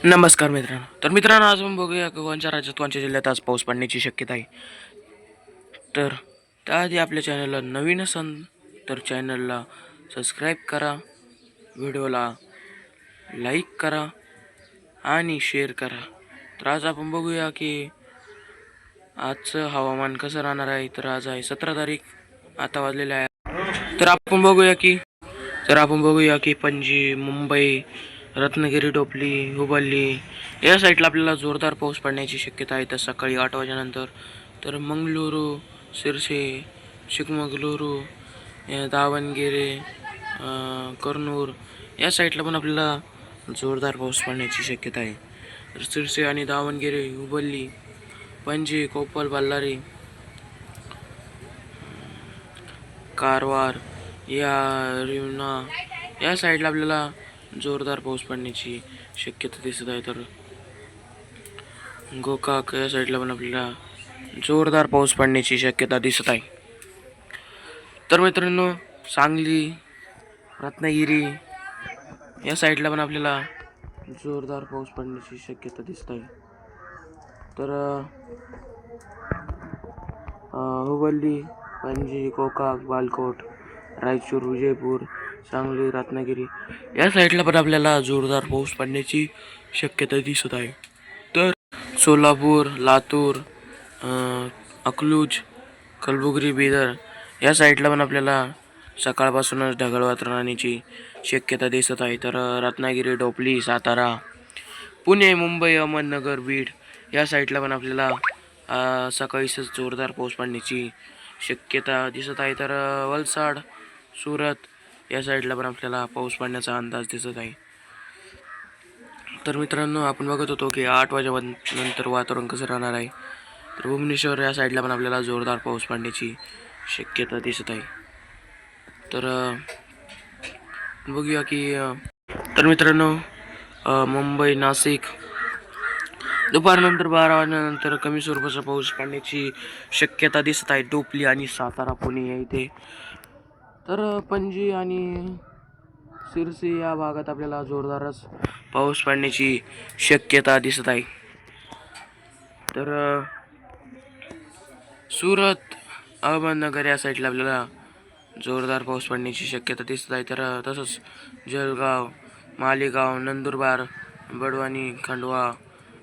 नमस्कार मित्रांनो. तर मित्रांनो, आज आपण बघूया की कोणत्या राज्यात कोणत्या जिल्ह्यात आज पाऊस पडण्याची शक्यता आहे. तर त्याआधी आपल्या चॅनलला नवीन असाल तर चॅनलला सबस्क्राईब करा, व्हिडिओला लाईक करा आणि शेअर करा. तर आज आपण बघूया की आजचं हवामान कसं राहणार आहे. तर आज आहे 17 तारीख, आता वाजलेले आहे. तर आपण बघूया की पणजी, मुंबई, रत्नागिरी, डोंबिवली, हुबळी या साईडला आपल्याला जोरदार पाऊस पडण्याची शक्यता आहे. तर सकाळी 8 वाजेनंतर. तर मंगळुरू, शिरसे, चिकमगलुरू, दावणगेरे, कर्नूल या साईडला पण आपल्याला जोरदार पाऊस पडण्याची शक्यता आहे. तर शिरसे आणि दावणगेरे, हुबळी, पणजी, कोप्पल, बल्लारी, कारवार या रिवना या साईडला आपल्याला जोरदार पाऊस पडण्याची शक्यता दिसत आहे. तर गोकाक या साईडला पण आपल्याला जोरदार पाऊस पडण्याची शक्यता दिसत आहे. तर मित्रांनो, सांगली, रत्नागिरी या साईडला पण आपल्याला जोरदार पाऊस पडण्याची शक्यता दिसत आहे. तर हुबळी, पणजी, गोकाक, बालकोट, रायचूर, विजयपूर, सांगली, रत्नागिरी या साईडला पण आपल्याला जोरदार पाऊस पडण्याची शक्यता दिसत आहे. तर सोलापूर, लातूर, अकलूज, कलबुर्गी, बिदर या साईडला पण आपल्याला सकाळपासूनच ढगाळ वातावरण राहण्याची शक्यता दिसत आहे. तर रत्नागिरी, डोंबिवली, सातारा, पुणे, मुंबई, अहमदनगर, बीड या साईडला पण आपल्याला सकाळीच जोरदार पाऊस पडण्याची शक्यता दिसत आहे. तर वलसाड, सुरत या साईडला पण आपल्याला पाऊस पडण्याचा अंदाज दिसत आहे. तर मित्रांनो, आपण बघत होतो की 8 वाजेनंतर वातावरण कसं राहणार आहे. तर भुवनेश्वर या साईडला पण आपल्याला जोरदार पाऊस पडण्याची शक्यता दिसत आहे. तर बघूया की तर मित्रांनो, मुंबई, नाशिक दुपारनंतर 12 वाजल्यानंतर कमी स्वरूपाचा पाऊस पडण्याची शक्यता दिसत आहे. डोंबिवली आणि सातारा, पुणे या इथे. तर पणजी आणि शिरसी या भागात आपल्याला जोरदारच पाऊस पडण्याची शक्यता दिसत आहे. तर सुरत, अहमदनगर या साईडला आपल्याला जोरदार पाऊस पडण्याची शक्यता दिसत आहे. तर तसंच जळगाव, मालेगाव, नंदुरबार, बडवानी, खंडवा,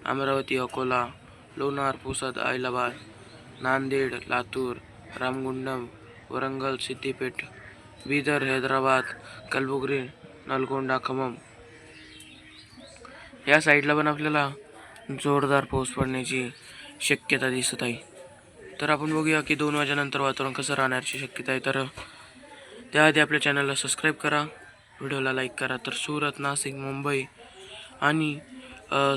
अमरावती, अकोला, लोणार, पुसद, आदिलाबाद, नांदेड, लातूर, रामगुंडम, वरंगल, सिद्दीपेट, बीदर, हैदराबाद, कलबुर्गी, नलगोंडा, खम्मम या साईडला पण आपल्याला जोरदार पाऊस पडण्याची शक्यता दिसत आहे. तर आपण बघूया की 2 वाजेनंतर वातावरण कसं राहण्याची शक्यता आहे. तर त्याआधी आपल्या चॅनलला सबस्क्राईब करा, व्हिडिओला लाईक करा. तर सुरत, नाशिक, मुंबई आणि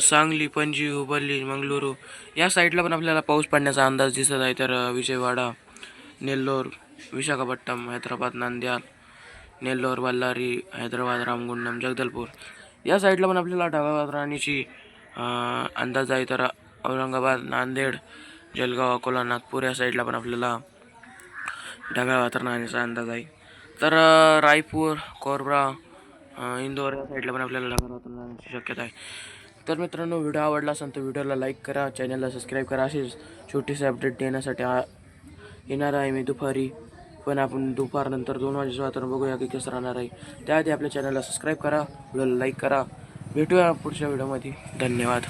सांगली, पणजी, हुबळी, मंगळुरू या साईडला पण आपल्याला पाऊस पडण्याचा अंदाज दिसत आहे. तर विजयवाडा, नेल्लोर, विशाखापट्टणम, हैदराबाद, नांद्याल, नेल्लोर, बल्लारी, हैदराबाद, रामगुंडम, जगदलपूर या साईडला पण आपल्याला ढगाळ राहण्याची अंदाज आहे. तर औरंगाबाद, नांदेड, जळगाव, अकोला, नागपूर या साईडला पण आपल्याला ढगाळ वातावरण राहण्याचा अंदाज आहे. तर रायपूर, कोरबा, इंदोर या साईडला पण आपल्याला ढगाळ वातावरण राहण्याची शक्यता आहे. तर मित्रांनो, व्हिडिओ आवडला असेल तर व्हिडिओला लाईक करा, चॅनलला सबस्क्राईब करा. असेच छोटीसे अपडेट देण्यासाठी येणार आहे मी दुपारी. पण आपण दुपारनंतर 2 वाजेचं वातावरण बघूया की कसं राहणार आहे. त्याआधी आपल्या चॅनलला सबस्क्राईब करा, व्हिडिओला लाईक करा. भेटूया पुढच्या व्हिडिओमध्ये. धन्यवाद.